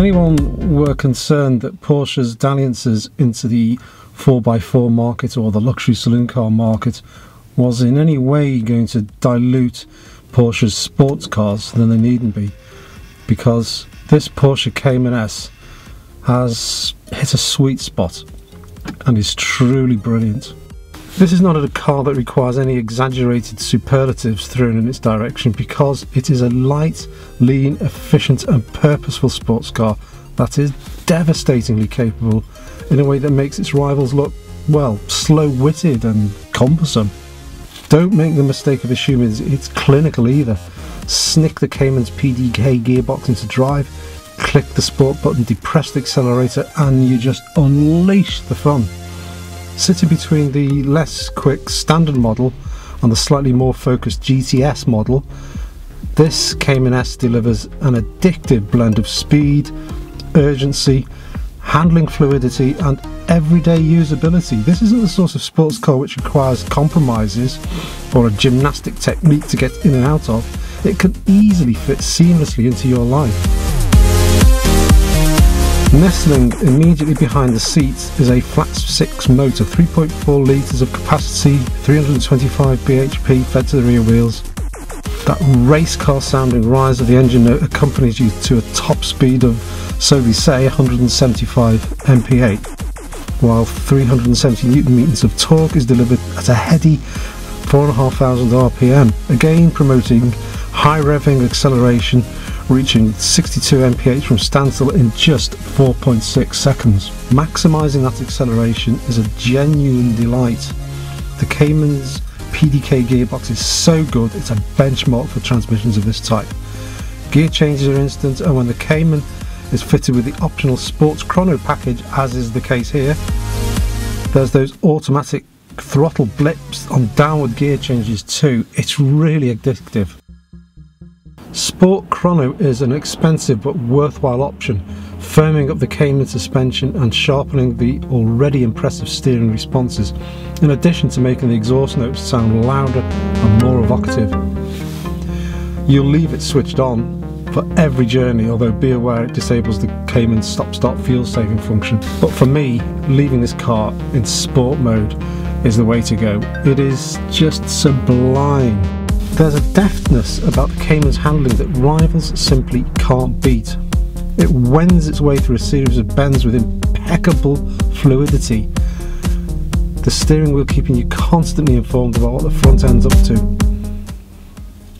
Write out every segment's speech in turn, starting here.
anyone were concerned that Porsche's dalliances into the 4x4 market or the luxury saloon car market was in any way going to dilute Porsche's sports cars, then they needn't be, because this Porsche Cayman S has hit a sweet spot and is truly brilliant. This is not a car that requires any exaggerated superlatives thrown in its direction, because it is a light, lean, efficient and purposeful sports car that is devastatingly capable in a way that makes its rivals look, well, slow-witted and cumbersome. Don't make the mistake of assuming it's clinical either. Snick the Cayman's PDK gearbox into drive, click the sport button, depress the accelerator and you just unleash the fun. Sitting between the less quick standard model and the slightly more focused GTS model, this Cayman S delivers an addictive blend of speed, urgency, handling fluidity and everyday usability. This isn't the sort of sports car which requires compromises or a gymnastic technique to get in and out of. It can easily fit seamlessly into your life. Nestling immediately behind the seats is a flat 6 motor, 3.4 litres of capacity, 325 bhp fed to the rear wheels. That race car sounding rise of the engine note accompanies you to a top speed of, so they say, 175 mph, while 370 newton meters of torque is delivered at a heady 4,500 rpm, again promoting high revving acceleration, reaching 62 mph from standstill in just 4.6 seconds. Maximising that acceleration is a genuine delight. The Cayman's PDK gearbox is so good, it's a benchmark for transmissions of this type. Gear changes are instant, and when the Cayman is fitted with the optional sports chrono package, as is the case here, there's those automatic throttle blips on downward gear changes too. It's really addictive. Sport Chrono is an expensive but worthwhile option, firming up the Cayman suspension and sharpening the already impressive steering responses, in addition to making the exhaust notes sound louder and more evocative. You'll leave it switched on for every journey, although be aware it disables the Cayman's stop-start fuel saving function. But for me, leaving this car in sport mode is the way to go. It is just sublime. There's a deftness about the Cayman's handling that rivals simply can't beat. It wends its way through a series of bends with impeccable fluidity. The steering wheel keeping you constantly informed about what the front end's up to.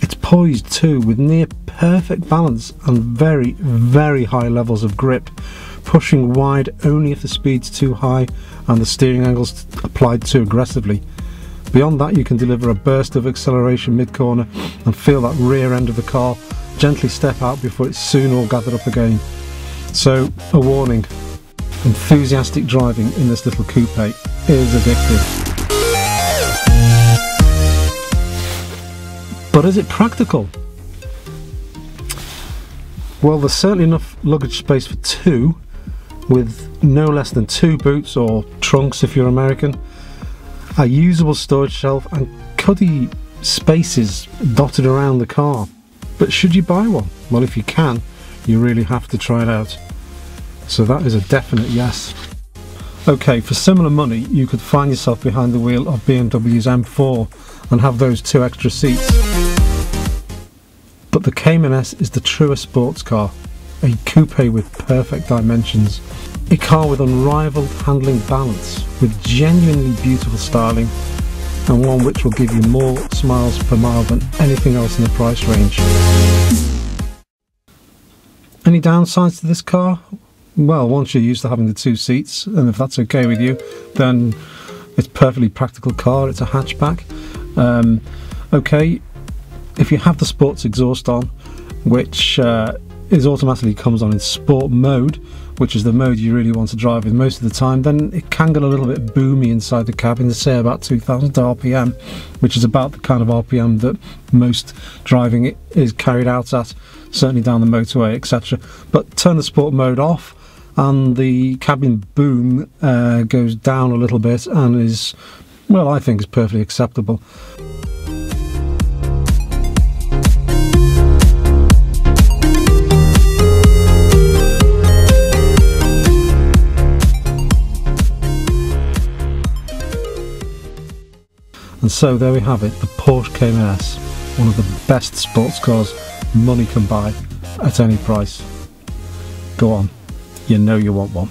It's poised too, with near perfect balance and very, very high levels of grip, pushing wide only if the speed's too high and the steering angle's applied too aggressively. Beyond that, you can deliver a burst of acceleration mid-corner and feel that rear end of the car gently step out before it's soon all gathered up again. So, a warning, enthusiastic driving in this little coupe is addictive. But is it practical? Well, there's certainly enough luggage space for two, with no less than 2 boots, or trunks if you're American, a usable storage shelf and cuddy spaces dotted around the car. But should you buy one? Well, if you can, you really have to try it out. So that is a definite yes. Okay, for similar money you could find yourself behind the wheel of BMW's M4 and have those 2 extra seats. But the Cayman S is the truest sports car, a coupe with perfect dimensions. A car with unrivaled handling balance, with genuinely beautiful styling, and one which will give you more smiles per mile than anything else in the price range. Any downsides to this car? Well, once you're used to having the 2 seats, and if that's okay with you, then it's a perfectly practical car. It's a hatchback. Okay, if you have the sports exhaust on, which is automatically comes on in sport mode, which is the mode you really want to drive with most of the time, then it can get a little bit boomy inside the cabin, to say about 2000 RPM, which is about the kind of RPM that most driving is carried out at, certainly down the motorway, etc. But turn the sport mode off and the cabin boom goes down a little bit and is, well, I think is perfectly acceptable. And so there we have it, the Porsche Cayman S, one of the best sports cars money can buy at any price. Go on, you know you want one.